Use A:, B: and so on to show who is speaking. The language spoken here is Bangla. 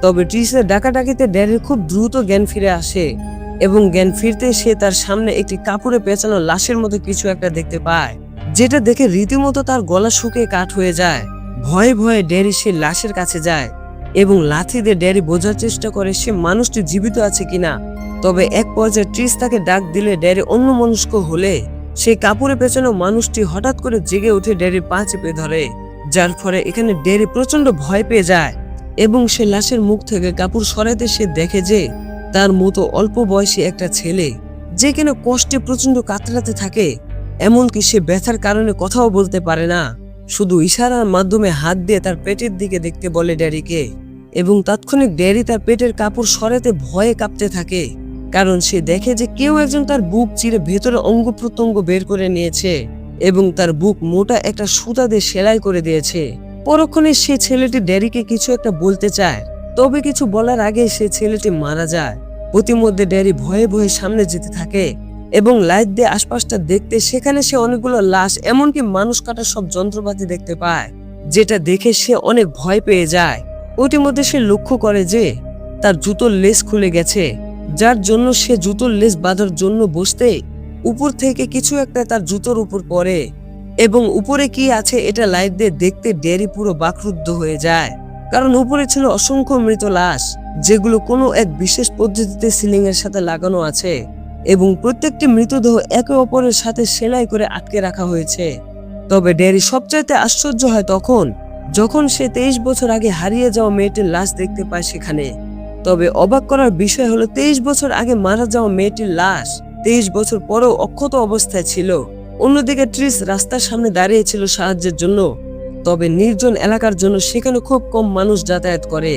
A: তবে ট্রিসের ডাকাডাকিতে ড্যারির খুব দ্রুত জ্ঞান ফিরে আসে এবং জ্ঞান ফিরতে সে তার সামনে একটি কাপড়ে পেঁচানো লাশের মতো কিছু একটা দেখতে পায়, যেটা দেখে রীতিমতো তার গলা শুকিয়ে কাঠ হয়ে যায়। ভয়ে ভয়ে ড্যারি সে লাশের কাছে যায় এবং লাথি দিয়ে ড্যারি বোঝার চেষ্টা করে সে মানুষটি জীবিত আছে কিনা। তবে এক পর্যায়ে ট্রিস তাকে ডাক দিলে ড্যারি অন্যমনস্ক হলে সেই কাপড়ে পেঁচানো মানুষটি হঠাৎ করে জেগে উঠে ড্যারির পা চেপে ধরে, যার ফলে এখানে ড্যারি প্রচন্ড ভয় পেয়ে যায় এবং সে লাশের মুখ থেকে কাপড় সরাতে সে দেখে যে তার মতো অল্প বয়সী একটা ছেলে, যে কিনা কষ্টে প্রচন্ড কাতরাতে থাকে, এমনকি সে ব্যথার কারণে কথাও বলতে পারে না, শুধু ইশারার মাধ্যমে হাত দিয়ে তার পেটের দিকে দেখতে বলে ড্যারিকে। এবং তাৎক্ষণিক ড্যারি তার পেটের কাপড় সরাতে ভয়ে কাঁপতে থাকে, কারণ সে দেখে যে কেউ একজন তার বুক চিরে ভেতরে অঙ্গ প্রত্যঙ্গ বের করে নিয়েছে এবং তার বুক মোটা একটা সুতা দিয়ে সেলাই করে দিয়েছে। পরক্ষণে সে ছেলেটি ড্যারিকে কিছু একটা বলতে চায়, তবে কিছু বলার আগে সে ছেলেটি মারা যায়। প্রতিমধ্যে ড্যারি ভয়ে ভয়ে সামনে যেতে থাকে এবং লাইট দিয়ে আশপাশটা দেখতে সেখানে সে অনেকগুলো লাশ এমনকি মানুষ কাটার সব যন্ত্রপাতি দেখতে পায়, যেটা দেখে সে অনেক ভয় পেয়ে যায়। ইতিমধ্যে সে লক্ষ্য করে যে তার জুতোর লেস খুলে গেছে, যার জন্য সে জুতোর লেস বাঁধার জন্য বসতে উপর থেকে কিছু একটা তার জুতোর উপর পড়ে এবং উপরে কি আছে এটা লাইট দিয়ে দেখতে ড্যারি পুরো বাকরুদ্ধ হয়ে যায়, কারণ উপরে ছিল অসংখ্য মৃত লাশ, যেগুলো কোনো এক বিশেষ পদ্ধতিতে সিলিং এর সাথে লাগানো আছে এবং প্রত্যেকটি মৃতদেহ একে অপরের সাথে সেলাই করে আটকে রাখা হয়েছে। তবে ড্যারি সবচাইতে আশ্চর্য হয় তখন যখন সে 23 বছর আগে হারিয়ে যাওয়া মেয়েটির লাশ দেখতে পায় সেখানে। তবে অবাক করার বিষয় হলো 23 বছর আগে মারা যাওয়া মেয়েটির লাশ 23 বছর পরেও অক্ষত অবস্থায় ছিল। অন্যদিকে ট্রিস রাস্তার সামনে দাঁড়িয়ে ছিল সাহায্যের জন্য, তবে নির্জন এলাকার জন্য সেখানে খুব কম মানুষ যাতায়াত করে।